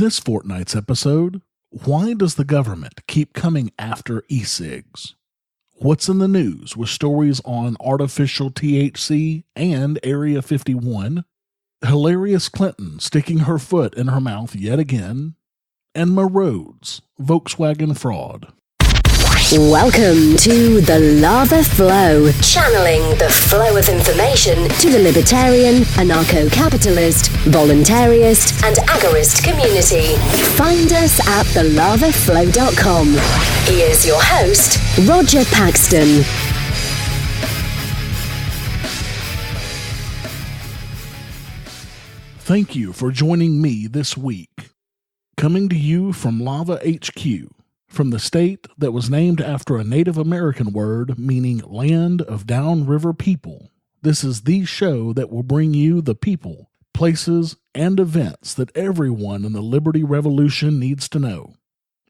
this fortnight's episode, why does the government keep coming after e-cigs? What's in the news with stories on artificial THC and Area 51? Hillarious Clinton sticking her foot in her mouth yet again? And Muh Roads, Volkswagen fraud. Welcome to the Lava Flow, channeling the flow of information to the libertarian, anarcho-capitalist, voluntarist, and agorist community. Find us at thelavaflow.com. Here's your host, Roger Paxton. Thank you for joining me this week. Coming to you from Lava HQ, from the state that was named after a Native American word meaning land of downriver people. This is the show that will bring you the people, places, and events that everyone in the Liberty Revolution needs to know.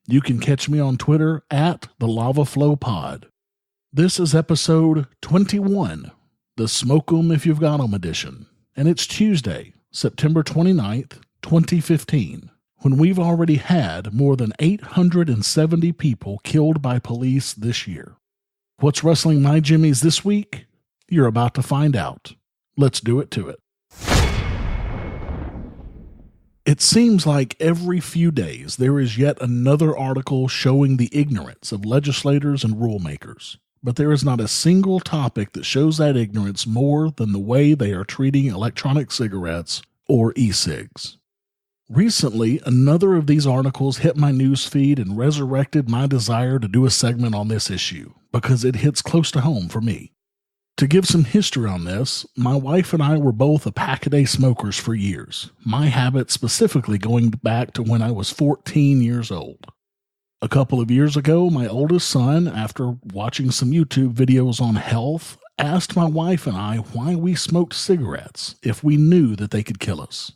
You can catch me on Twitter at the Lava Flow Pod. This is episode 21, the Smoke 'em If You've Got 'em edition, and it's Tuesday, September 29th, 2015. When we've already had more than 870 people killed by police this year. What's rustling my jimmies this week? You're about to find out. Let's do it to it. It seems like every few days there is yet another article showing the ignorance of legislators and rulemakers. But there is not a single topic that shows that ignorance more than the way they are treating electronic cigarettes or e-cigs. Recently, another of these articles hit my newsfeed and resurrected my desire to do a segment on this issue, because it hits close to home for me. To give some history on this, my wife and I were both a pack-a-day smokers for years, my habit specifically going back to when I was 14 years old. A couple of years ago, my oldest son, after watching some YouTube videos on health, asked my wife and I why we smoked cigarettes if we knew that they could kill us.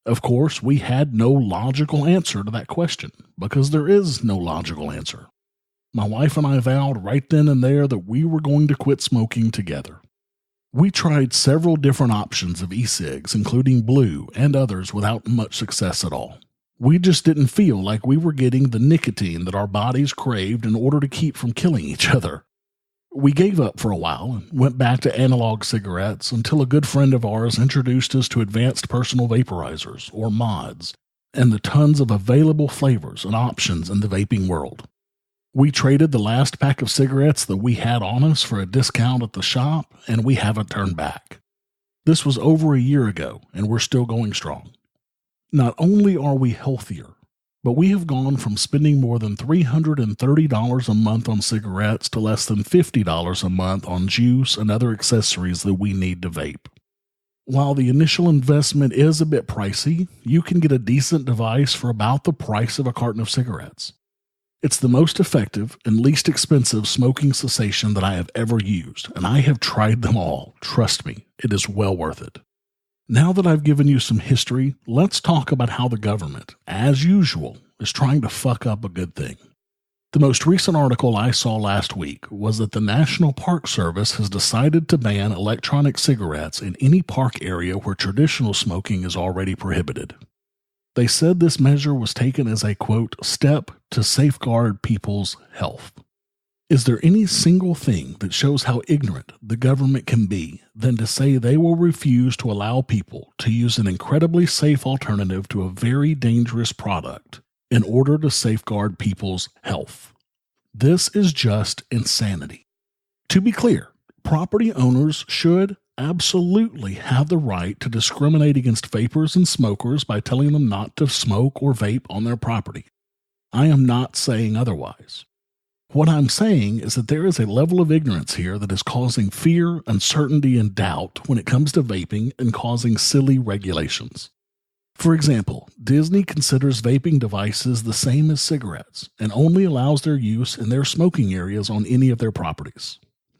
Of course, we had no logical answer to that question, because there is no logical answer. My wife and I vowed right then and there that we were going to quit smoking together. We tried several different options of e-cigs, including blue and others, without much success at all. We just didn't feel like we were getting the nicotine that our bodies craved in order to keep from killing each other. We gave up for a while and went back to analog cigarettes until a good friend of ours introduced us to advanced personal vaporizers, or mods, and the tons of available flavors and options in the vaping world. We traded the last pack of cigarettes that we had on us for a discount at the shop, and we haven't turned back. This was over a year ago, and we're still going strong. Not only are we healthier, but we have gone from spending more than $330 a month on cigarettes to less than $50 a month on juice and other accessories that we need to vape. While the initial investment is a bit pricey, you can get a decent device for about the price of a carton of cigarettes. It's the most effective and least expensive smoking cessation that I have ever used, and I have tried them all. Trust me, it is well worth it. Now that I've given you some history, let's talk about how the government, as usual, is trying to fuck up a good thing. The most recent article I saw last week was that the National Park Service has decided to ban electronic cigarettes in any park area where traditional smoking is already prohibited. They said this measure was taken as a, quote, step to safeguard people's health. Is there any single thing that shows how ignorant the government can be than to say they will refuse to allow people to use an incredibly safe alternative to a very dangerous product in order to safeguard people's health? This is just insanity. To be clear, property owners should absolutely have the right to discriminate against vapers and smokers by telling them not to smoke or vape on their property. I am not saying otherwise. What I'm saying is that there is a level of ignorance here that is causing fear, uncertainty, and doubt when it comes to vaping and causing silly regulations. For example, Disney considers vaping devices the same as cigarettes and only allows their use in their smoking areas on any of their properties.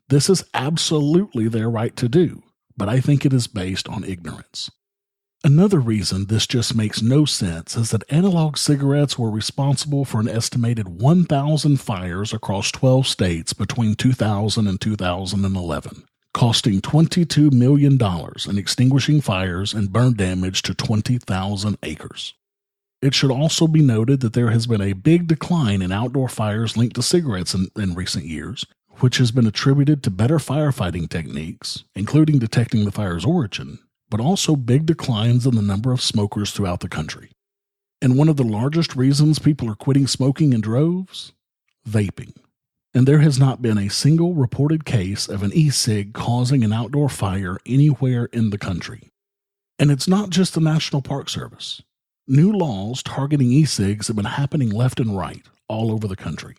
This is absolutely their right to do, but I think it is based on ignorance. Another reason this just makes no sense is that analog cigarettes were responsible for an estimated 1,000 fires across 12 states between 2000 and 2011, costing $22 million in extinguishing fires and burn damage to 20,000 acres. It should also be noted that there has been a big decline in outdoor fires linked to cigarettes in recent years, which has been attributed to better firefighting techniques, including detecting the fire's origin, but also big declines in the number of smokers throughout the country. And one of the largest reasons people are quitting smoking in droves? Vaping. And there has not been a single reported case of an e-cig causing an outdoor fire anywhere in the country. And it's not just the National Park Service. New laws targeting e-cigs have been happening left and right all over the country.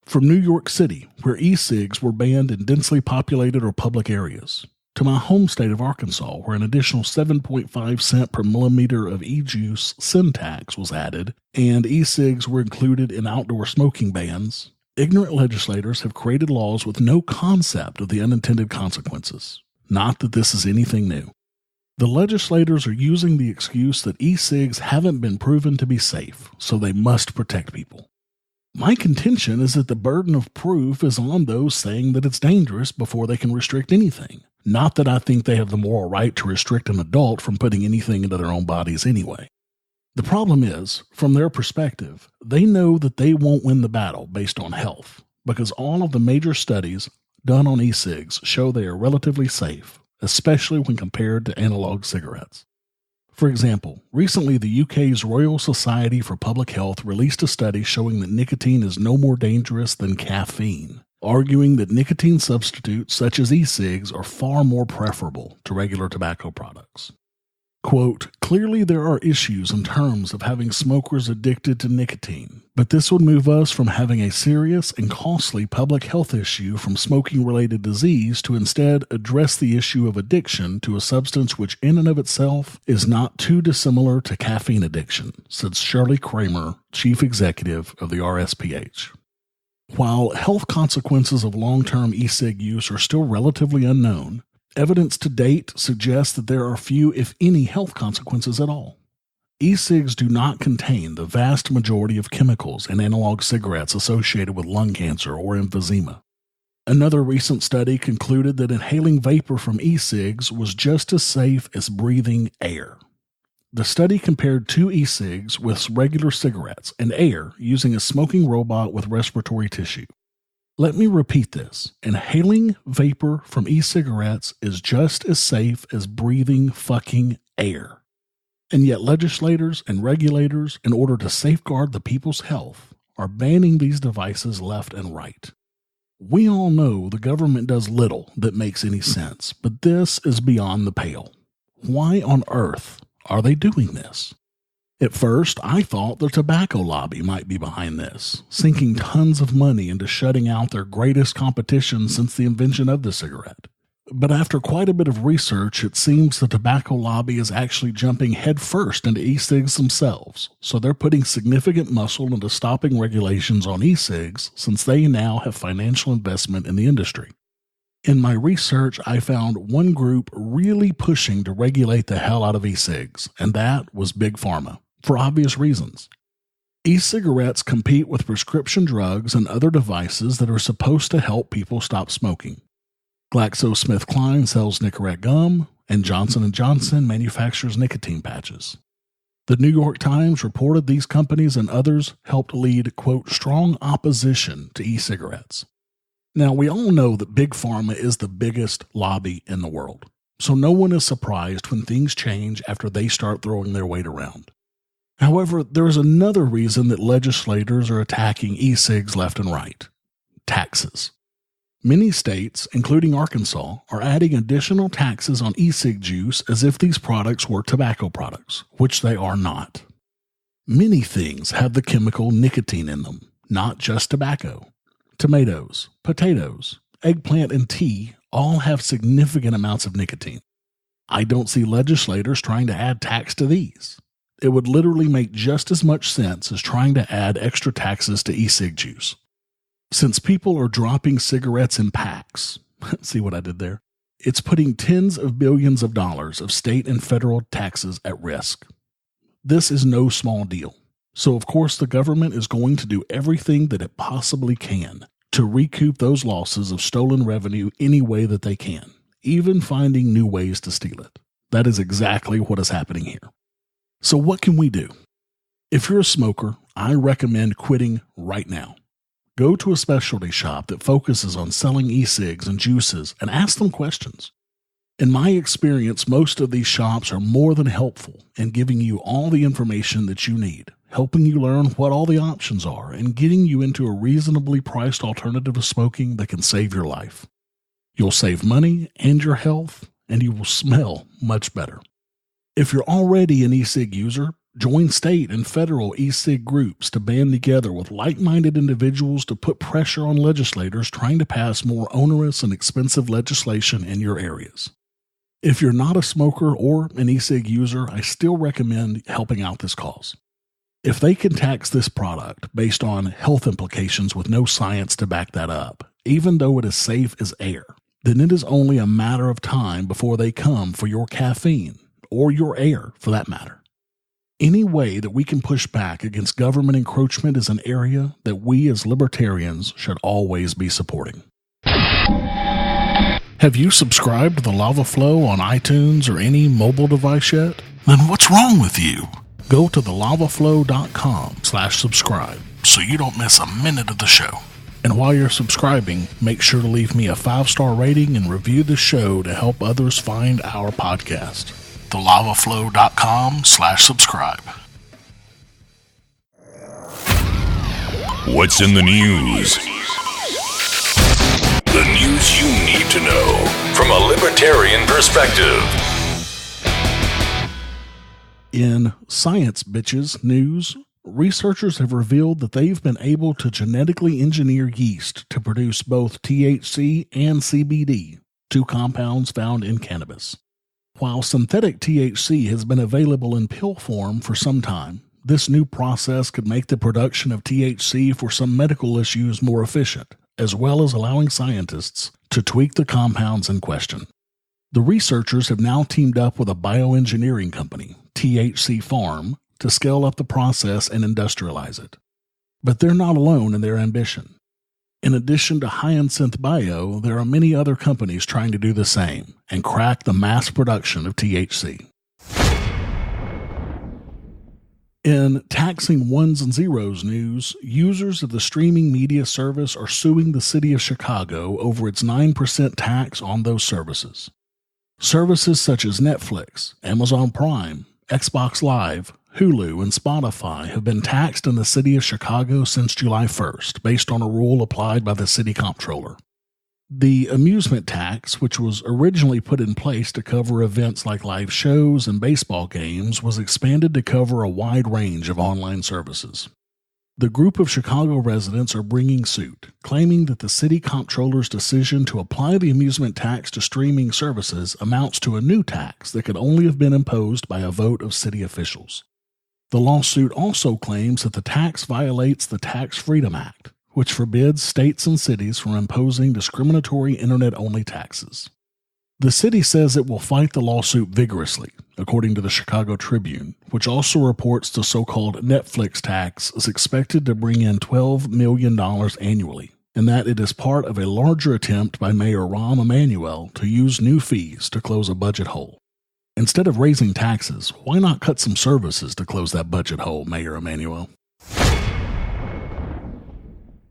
From New York City, where e-cigs were banned in densely populated or public areas, to my home state of Arkansas, where an additional 7.5 cent per millimeter of e-juice sin tax was added, and e-cigs were included in outdoor smoking bans, ignorant legislators have created laws with no concept of the unintended consequences. Not that this is anything new. The legislators are using the excuse that e-cigs haven't been proven to be safe, so they must protect people. My contention is that the burden of proof is on those saying that it's dangerous before they can restrict anything. Not that I think they have the moral right to restrict an adult from putting anything into their own bodies anyway. The problem is, from their perspective, they know that they won't win the battle based on health, because all of the major studies done on e-cigs show they are relatively safe, especially when compared to analog cigarettes. For example, recently the UK's Royal Society for Public Health released a study showing that nicotine is no more dangerous than caffeine, arguing that nicotine substitutes such as e-cigs are far more preferable to regular tobacco products. Quote, clearly there are issues in terms of having smokers addicted to nicotine, but this would move us from having a serious and costly public health issue from smoking-related disease to instead address the issue of addiction to a substance which in and of itself is not too dissimilar to caffeine addiction, said Shirley Kramer, chief executive of the RSPH. While health consequences of long-term e-cig use are still relatively unknown, evidence to date suggests that there are few, if any, health consequences at all. E-cigs do not contain the vast majority of chemicals in analog cigarettes associated with lung cancer or emphysema. Another recent study concluded that inhaling vapor from e-cigs was just as safe as breathing air. The study compared two e-cigs with regular cigarettes and air using a smoking robot with respiratory tissue. Let me repeat this. Inhaling vapor from e-cigarettes is just as safe as breathing fucking air. And yet legislators and regulators, in order to safeguard the people's health, are banning these devices left and right. We all know the government does little that makes any sense, but this is beyond the pale. Why on earth are they doing this? At first, I thought the tobacco lobby might be behind this, sinking tons of money into shutting out their greatest competition since the invention of the cigarette. But after quite a bit of research, it seems the tobacco lobby is actually jumping headfirst into e-cigs themselves, so they're putting significant muscle into stopping regulations on e-cigs since they now have financial investment in the industry. In my research, I found one group really pushing to regulate the hell out of e-cigs, and that was Big Pharma. For obvious reasons. E-cigarettes compete with prescription drugs and other devices that are supposed to help people stop smoking. GlaxoSmithKline sells Nicorette gum, and Johnson & Johnson manufactures nicotine patches. The New York Times reported these companies and others helped lead, quote, strong opposition to e-cigarettes. Now, we all know that Big Pharma is the biggest lobby in the world, so no one is surprised when things change after they start throwing their weight around. However, there is another reason that legislators are attacking e-cigs left and right. Taxes. Many states, including Arkansas, are adding additional taxes on e-cig juice as if these products were tobacco products, which they are not. Many things have the chemical nicotine in them, not just tobacco. Tomatoes, potatoes, eggplant, and tea all have significant amounts of nicotine. I don't see legislators trying to add tax to these. It would literally make just as much sense as trying to add extra taxes to e-cig juice. Since people are dropping cigarettes in packs, see what I did there? It's putting tens of billions of dollars of state and federal taxes at risk. This is no small deal. So of course the government is going to do everything that it possibly can to recoup those losses of stolen revenue any way that they can, even finding new ways to steal it. That is exactly what is happening here. So what can we do? If you're a smoker, I recommend quitting right now. Go to a specialty shop that focuses on selling e-cigs and juices and ask them questions. In my experience, most of these shops are more than helpful in giving you all the information that you need, helping you learn what all the options are, and getting you into a reasonably priced alternative to smoking that can save your life. You'll save money and your health, and you will smell much better. If you're already an e-cig user, join state and federal e-cig groups to band together with like-minded individuals to put pressure on legislators trying to pass more onerous and expensive legislation in your areas. If you're not a smoker or an e-cig user, I still recommend helping out this cause. If they can tax this product based on health implications with no science to back that up, even though it is safe as air, then it is only a matter of time before they come for your caffeine, or your air for that matter. Any way that we can push back against government encroachment is an area that we as libertarians should always be supporting. Have you subscribed to the Lava Flow on iTunes or any mobile device yet? Then what's wrong with you? Go to thelavaflow.com/subscribe so you don't miss a minute of the show. And while you're subscribing, make sure to leave me a 5-star rating and review the show to help others find our podcast. thelavaflow.com/subscribe. What's in the news? The news you need to know from a libertarian perspective. In Science Bitches news, researchers have revealed that they've been able to genetically engineer yeast to produce both THC and CBD, two compounds found in cannabis. While synthetic THC has been available in pill form for some time, this new process could make the production of THC for some medical issues more efficient, as well as allowing scientists to tweak the compounds in question. The researchers have now teamed up with a bioengineering company, THC Farm, to scale up the process and industrialize it. But they're not alone in their ambition. In addition to Hyacinth Bio, there are many other companies trying to do the same and crack the mass production of THC. In taxing ones and zeros news, users of the streaming media service are suing the city of Chicago over its 9% tax on those services. Services such as Netflix, Amazon Prime, Xbox Live, Hulu, and Spotify have been taxed in the city of Chicago since July 1st, based on a rule applied by the city comptroller. The amusement tax, which was originally put in place to cover events like live shows and baseball games, was expanded to cover a wide range of online services. The group of Chicago residents are bringing suit, claiming that the city comptroller's decision to apply the amusement tax to streaming services amounts to a new tax that could only have been imposed by a vote of city officials. The lawsuit also claims that the tax violates the Tax Freedom Act, which forbids states and cities from imposing discriminatory internet-only taxes. The city says it will fight the lawsuit vigorously, according to the Chicago Tribune, which also reports the so-called Netflix tax is expected to bring in $12 million annually, and that it is part of a larger attempt by Mayor Rahm Emanuel to use new fees to close a budget hole. Instead of raising taxes, why not cut some services to close that budget hole, Mayor Emanuel?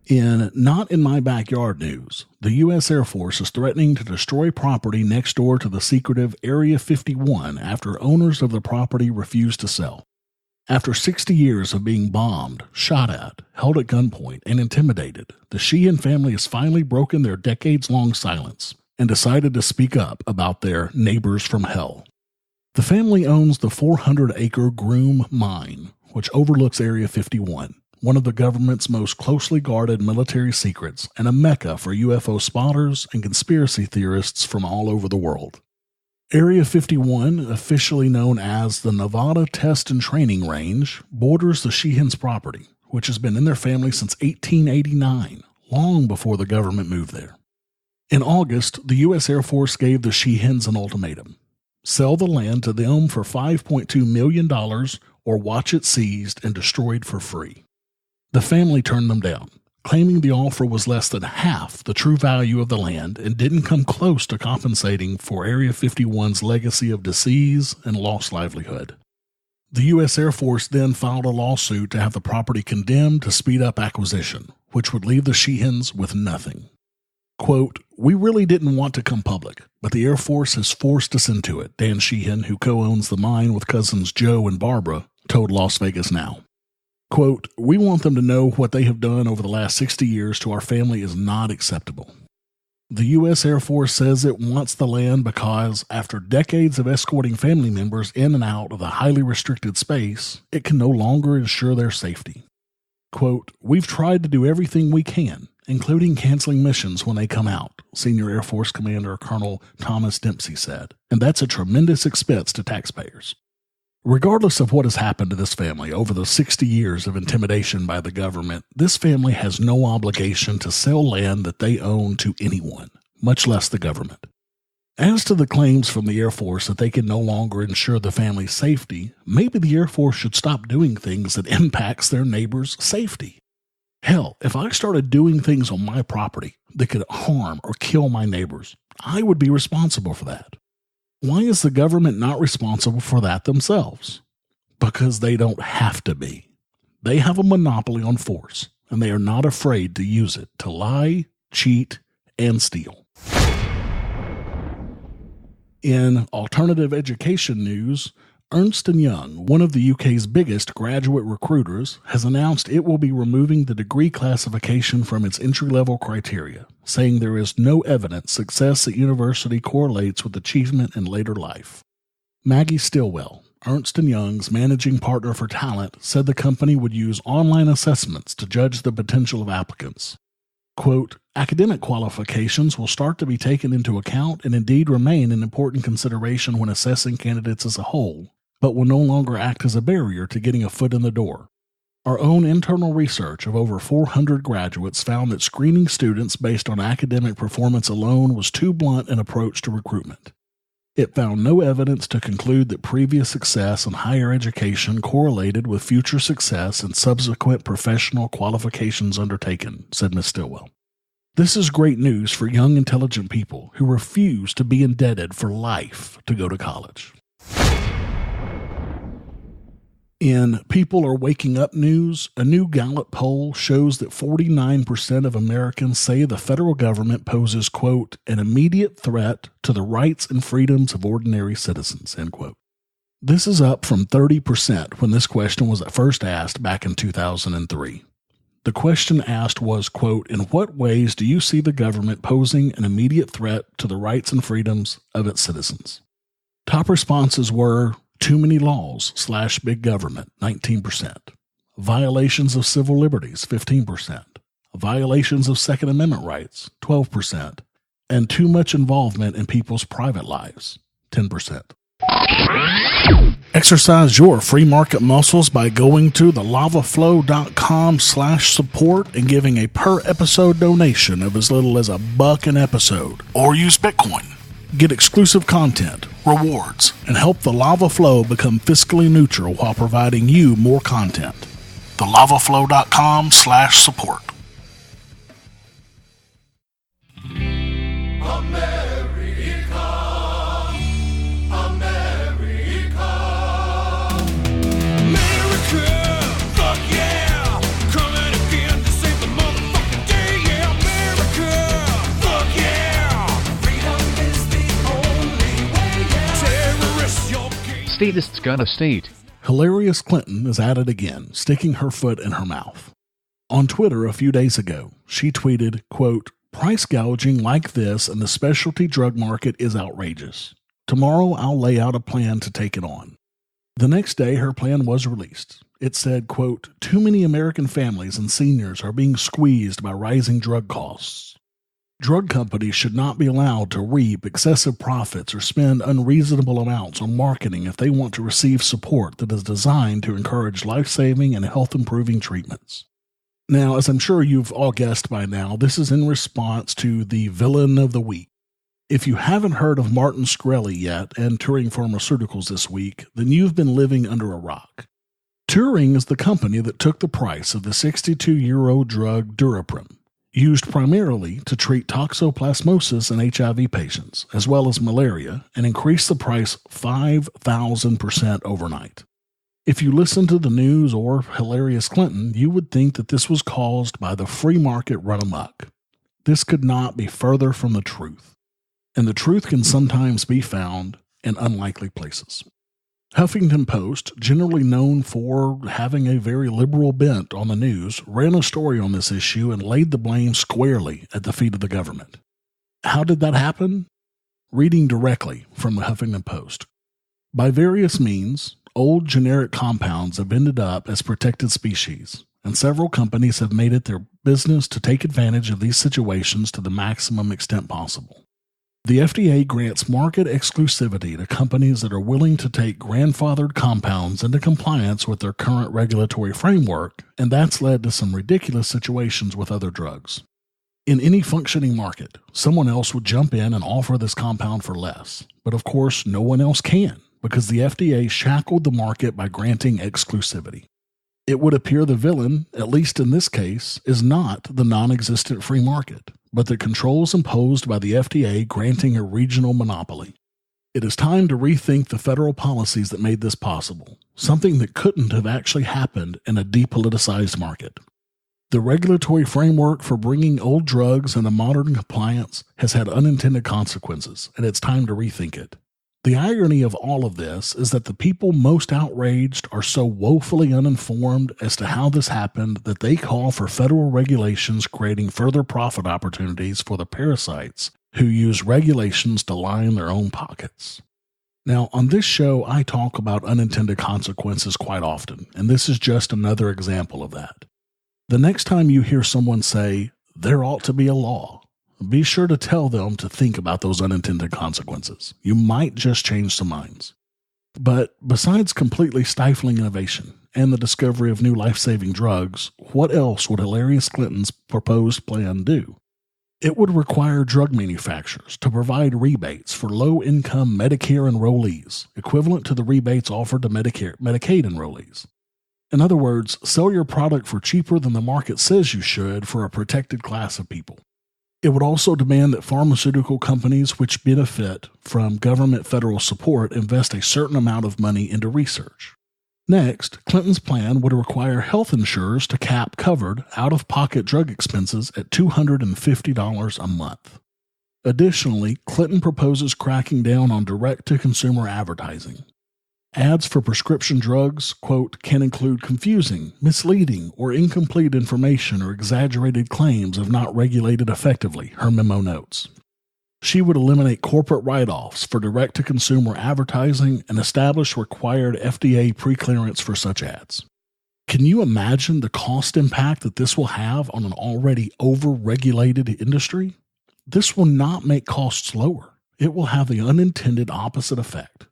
In Not in My Backyard news, the U.S. Air Force is threatening to destroy property next door to the secretive Area 51 after owners of the property refuse to sell. After 60 years of being bombed, shot at, held at gunpoint, and intimidated, the Sheehan family has finally broken their decades-long silence and decided to speak up about their neighbors from hell. The family owns the 400-acre Groom Mine, which overlooks Area 51, one of the government's most closely guarded military secrets and a mecca for UFO spotters and conspiracy theorists from all over the world. Area 51, officially known as the Nevada Test and Training Range, borders the Sheehan's property, which has been in their family since 1889, long before the government moved there. In August, the U.S. Air Force gave the Sheehans an ultimatum: sell the land to them for $5.2 million or watch it seized and destroyed for free. The family turned them down, claiming the offer was less than half the true value of the land and didn't come close to compensating for Area 51's legacy of disease and lost livelihood. The U.S. Air Force then filed a lawsuit to have the property condemned to speed up acquisition, which would leave the Sheehans with nothing. Quote, "We really didn't want to come public, but the Air Force has forced us into it," Dan Sheehan, who co-owns the mine with cousins Joe and Barbara, told Las Vegas Now. Quote, "We want them to know what they have done over the last 60 years to our family is not acceptable." The U.S. Air Force says it wants the land because, after decades of escorting family members in and out of the highly restricted space, it can no longer ensure their safety. Quote, "We've tried to do everything we can, including canceling missions when they come out," Senior Air Force Commander Colonel Thomas Dempsey said, "and that's a tremendous expense to taxpayers." Regardless of what has happened to this family over the 60 years of intimidation by the government, this family has no obligation to sell land that they own to anyone, much less the government. As to the claims from the Air Force that they can no longer ensure the family's safety, maybe the Air Force should stop doing things that impacts their neighbors' safety. Hell, if I started doing things on my property that could harm or kill my neighbors, I would be responsible for that. Why is the government not responsible for that themselves? Because they don't have to be. They have a monopoly on force, and they are not afraid to use it to lie, cheat, and steal. In alternative education news, Ernst & Young, one of the UK's biggest graduate recruiters, has announced it will be removing the degree classification from its entry-level criteria, saying there is no evidence success at university correlates with achievement in later life. Maggie Stilwell, Ernst & Young's managing partner for talent, said the company would use online assessments to judge the potential of applicants. Quote, "Academic qualifications will start to be taken into account and indeed remain an important consideration when assessing candidates as a whole, but will no longer act as a barrier to getting a foot in the door. Our own internal research of over 400 graduates found that screening students based on academic performance alone was too blunt an approach to recruitment. It found no evidence to conclude that previous success in higher education correlated with future success in subsequent professional qualifications undertaken," said Ms. Stilwell. This is great news for young, intelligent people who refuse to be indebted for life to go to college. In People Are Waking Up news, a new Gallup poll shows that 49% of Americans say the federal government poses, quote, "an immediate threat to the rights and freedoms of ordinary citizens," end quote. This is up from 30% when this question was first asked back in 2003. The question asked was, quote, "In what ways do you see the government posing an immediate threat to the rights and freedoms of its citizens?" Top responses were, "Too many laws / big government," 19%. Violations of civil liberties, 15%. Violations of Second Amendment rights, 12%. And too much involvement in people's private lives, 10%. Exercise your free market muscles by going to thelavaflow.com/support and giving a per episode donation of as little as $1 an episode, or use Bitcoin. Get exclusive content, rewards, and help the Lava Flow become fiscally neutral while providing you more content. thelavaflow.com/support. Statist's got a state. Hillarious Clinton is at it again, sticking her foot in her mouth. On Twitter a few days ago, she tweeted, quote, "Price gouging like this in the specialty drug market is outrageous. Tomorrow I'll lay out a plan to take it on." The next day, her plan was released. It said, quote, "Too many American families and seniors are being squeezed by rising drug costs. Drug companies should not be allowed to reap excessive profits or spend unreasonable amounts on marketing if they want to receive support that is designed to encourage life-saving and health-improving treatments." Now, as I'm sure you've all guessed by now, this is in response to the villain of the week. If you haven't heard of Martin Shkreli yet and Turing Pharmaceuticals this week, then you've been living under a rock. Turing is the company that took the price of the 62-year-old drug Duraprim, used primarily to treat toxoplasmosis in HIV patients, as well as malaria, and increased the price 5,000% overnight. If you listen to the news or Hillarious Clinton, you would think that this was caused by the free market run amok. This could not be further from the truth. And the truth can sometimes be found in unlikely places. Huffington Post, generally known for having a very liberal bent on the news, ran a story on this issue and laid the blame squarely at the feet of the government. How did that happen? Reading directly from the Huffington Post. By various means, old generic compounds have ended up as protected species, and several companies have made it their business to take advantage of these situations to the maximum extent possible. The FDA grants market exclusivity to companies that are willing to take grandfathered compounds into compliance with their current regulatory framework, and that's led to some ridiculous situations with other drugs. In any functioning market, someone else would jump in and offer this compound for less, but of course no one else can, because the FDA shackled the market by granting exclusivity. It would appear the villain, at least in this case, is not the non-existent free market, but the controls imposed by the FDA granting a regional monopoly. It is time to rethink the federal policies that made this possible, something that couldn't have actually happened in a depoliticized market. The regulatory framework for bringing old drugs into modern compliance has had unintended consequences, and it's time to rethink it. The irony of all of this is that the people most outraged are so woefully uninformed as to how this happened that they call for federal regulations creating further profit opportunities for the parasites who use regulations to line their own pockets. Now, on this show, I talk about unintended consequences quite often, and this is just another example of that. The next time you hear someone say, "There ought to be a law," be sure to tell them to think about those unintended consequences. You might just change some minds. But besides completely stifling innovation and the discovery of new life-saving drugs, what else would Hillarious Clinton's proposed plan do? It would require drug manufacturers to provide rebates for low-income Medicare enrollees, equivalent to the rebates offered to Medicaid enrollees. In other words, sell your product for cheaper than the market says you should for a protected class of people. It would also demand that pharmaceutical companies which benefit from government federal support invest a certain amount of money into research. Next, Clinton's plan would require health insurers to cap covered, out-of-pocket drug expenses at $250 a month. Additionally, Clinton proposes cracking down on direct-to-consumer advertising. Ads for prescription drugs, quote, can include confusing, misleading, or incomplete information or exaggerated claims if not regulated effectively, her memo notes. She would eliminate corporate write-offs for direct-to-consumer advertising and establish required FDA pre-clearance for such ads. Can you imagine the cost impact that this will have on an already over-regulated industry? This will not make costs lower. It will have the unintended opposite effect.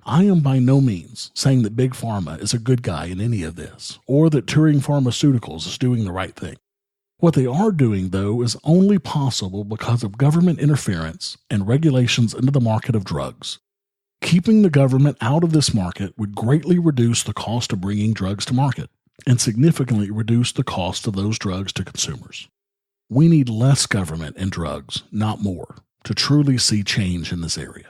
I am by no means saying that Big Pharma is a good guy in any of this, or that Turing Pharmaceuticals is doing the right thing. What they are doing, though, is only possible because of government interference and regulations into the market of drugs. Keeping the government out of this market would greatly reduce the cost of bringing drugs to market, and significantly reduce the cost of those drugs to consumers. We need less government in drugs, not more, to truly see change in this area.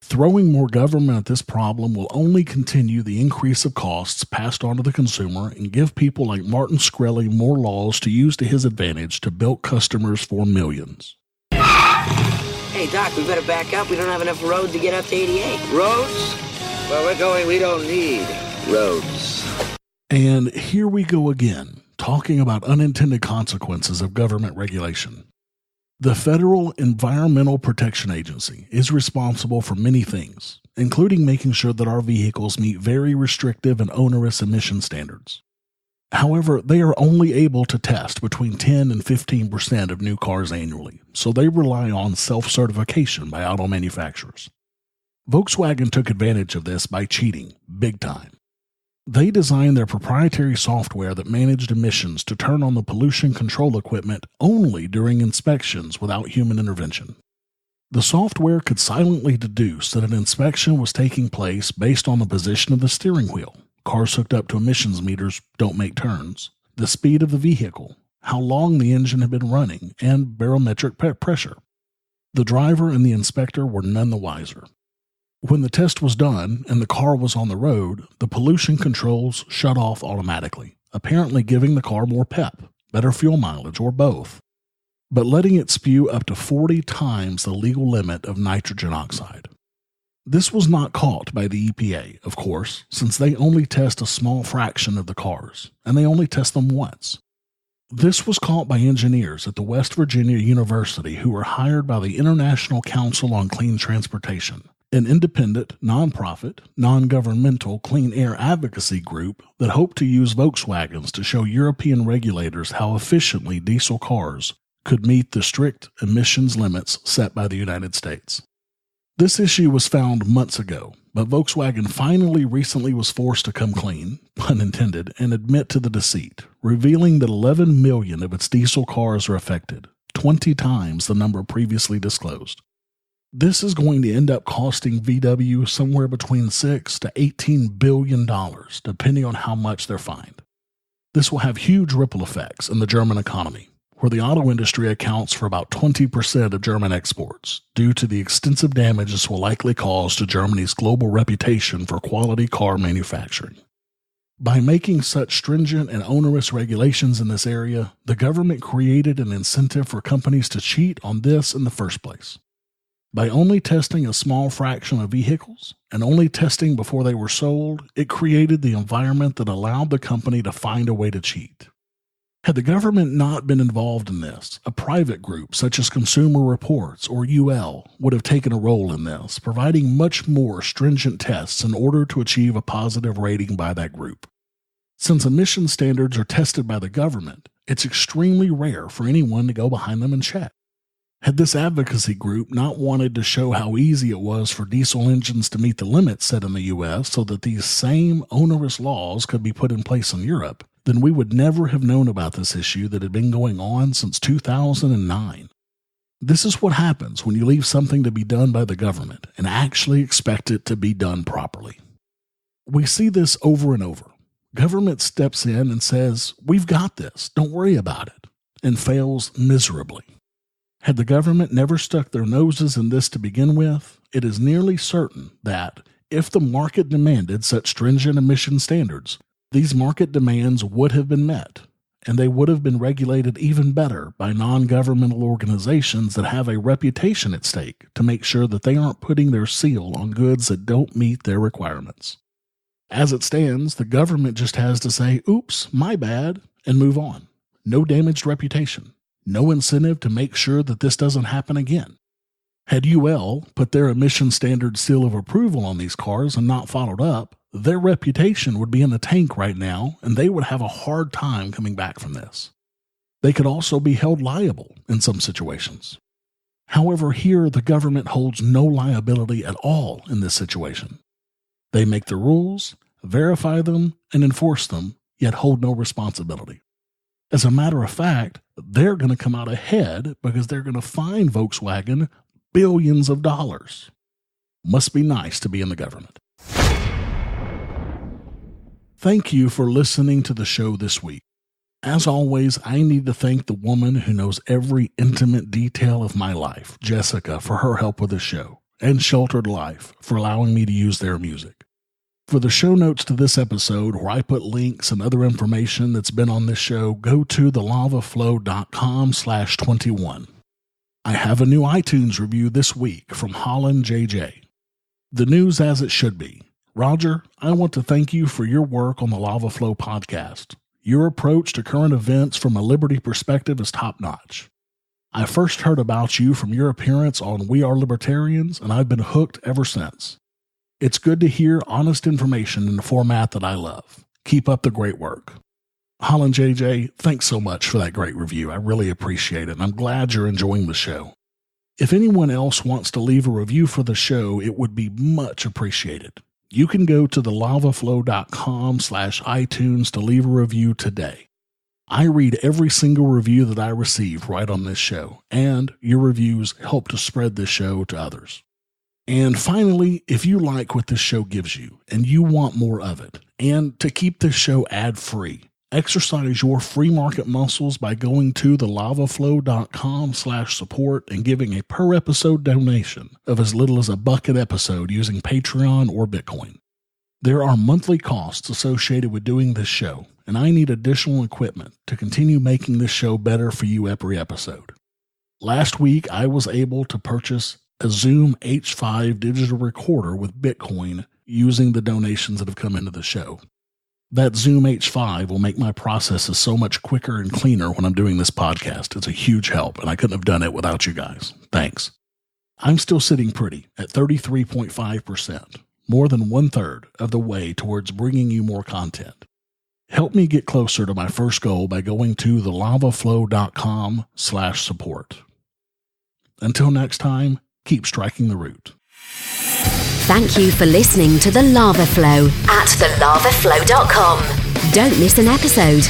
Throwing more government at this problem will only continue the increase of costs passed on to the consumer and give people like Martin Shkreli more laws to use to his advantage to bilk customers for millions. Hey, Doc, we better back up. We don't have enough road to get up to 88. Roads? Well, we're going, we don't need roads. And here we go again, talking about unintended consequences of government regulation. The Federal Environmental Protection Agency is responsible for many things, including making sure that our vehicles meet very restrictive and onerous emission standards. However, they are only able to test between 10 and 15% of new cars annually, so they rely on self-certification by auto manufacturers. Volkswagen took advantage of this by cheating, big time. They designed their proprietary software that managed emissions to turn on the pollution control equipment only during inspections without human intervention. The software could silently deduce that an inspection was taking place based on the position of the steering wheel, cars hooked up to emissions meters don't make turns, the speed of the vehicle, how long the engine had been running, and barometric pressure. The driver and the inspector were none the wiser. When the test was done and the car was on the road, the pollution controls shut off automatically, apparently giving the car more pep, better fuel mileage, or both, but letting it spew up to 40 times the legal limit of nitrogen oxide. This was not caught by the EPA, of course, since they only test a small fraction of the cars, and they only test them once. This was caught by engineers at the West Virginia University who were hired by the International Council on Clean Transportation, an independent, non-profit, non-governmental clean air advocacy group that hoped to use Volkswagens to show European regulators how efficiently diesel cars could meet the strict emissions limits set by the United States. This issue was found months ago, but Volkswagen finally recently was forced to come clean, pun intended, and admit to the deceit, revealing that 11 million of its diesel cars are affected, 20 times the number previously disclosed. This is going to end up costing VW somewhere between $6 to $18 billion, depending on how much they're fined. This will have huge ripple effects in the German economy, where the auto industry accounts for about 20% of German exports, due to the extensive damage this will likely cause to Germany's global reputation for quality car manufacturing. By making such stringent and onerous regulations in this area, the government created an incentive for companies to cheat on this in the first place. By only testing a small fraction of vehicles and only testing before they were sold, it created the environment that allowed the company to find a way to cheat. Had the government not been involved in this, a private group such as Consumer Reports or UL would have taken a role in this, providing much more stringent tests in order to achieve a positive rating by that group. Since emission standards are tested by the government, it's extremely rare for anyone to go behind them and check. Had this advocacy group not wanted to show how easy it was for diesel engines to meet the limits set in the U.S. so that these same onerous laws could be put in place in Europe, then we would never have known about this issue that had been going on since 2009. This is what happens when you leave something to be done by the government and actually expect it to be done properly. We see this over and over. Government steps in and says, "We've got this, don't worry about it," and fails miserably. Had the government never stuck their noses in this to begin with, it is nearly certain that, if the market demanded such stringent emission standards, these market demands would have been met, and they would have been regulated even better by non-governmental organizations that have a reputation at stake to make sure that they aren't putting their seal on goods that don't meet their requirements. As it stands, the government just has to say, "Oops, my bad," and move on. No damaged reputation. No incentive to make sure that this doesn't happen again. Had UL put their emission standard seal of approval on these cars and not followed up, their reputation would be in the tank right now, and they would have a hard time coming back from this. They could also be held liable in some situations. However, here the government holds no liability at all in this situation. They make the rules, verify them, and enforce them, yet hold no responsibility. As a matter of fact, they're going to come out ahead because they're going to fine Volkswagen billions of dollars. Must be nice to be in the government. Thank you for listening to the show this week. As always, I need to thank the woman who knows every intimate detail of my life, Jessica, for her help with the show, and Sheltered Life for allowing me to use their music. For the show notes to this episode, where I put links and other information that's been on this show, go to thelavaflow.com/21. I have a new iTunes review this week from Holland JJ. The news as it should be. Roger, I want to thank you for your work on the Lava Flow podcast. Your approach to current events from a liberty perspective is top-notch. I first heard about you from your appearance on We Are Libertarians, and I've been hooked ever since. It's good to hear honest information in the format that I love. Keep up the great work. Holland JJ, thanks so much for that great review. I really appreciate it, and I'm glad you're enjoying the show. If anyone else wants to leave a review for the show, it would be much appreciated. You can go to thelavaflow.com/iTunes to leave a review today. I read every single review that I receive right on this show, and your reviews help to spread this show to others. And finally, if you like what this show gives you and you want more of it, and to keep this show ad-free, Exercise your free market muscles by going to thelavaflow.com/support and giving a per episode donation of as little as $1 an episode using Patreon or Bitcoin. There are monthly costs associated with doing this show, and I need additional equipment to continue making this show better for you every episode. Last week, I was able to purchase a Zoom H5 digital recorder with Bitcoin using the donations that have come into the show. That Zoom H5 will make my processes so much quicker and cleaner when I'm doing this podcast. It's a huge help, and I couldn't have done it without you guys. Thanks. I'm still sitting pretty at 33.5%, more than 1/3 of the way towards bringing you more content. Help me get closer to my first goal by going to thelavaflow.com/support. Until next time, keep striking the root. Thank you for listening to The Lava Flow at thelavaflow.com. Don't miss an episode.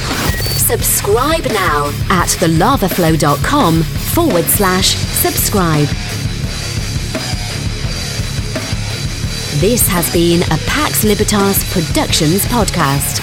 Subscribe now at thelavaflow.com/subscribe. This has been a Pax Libertas Productions podcast.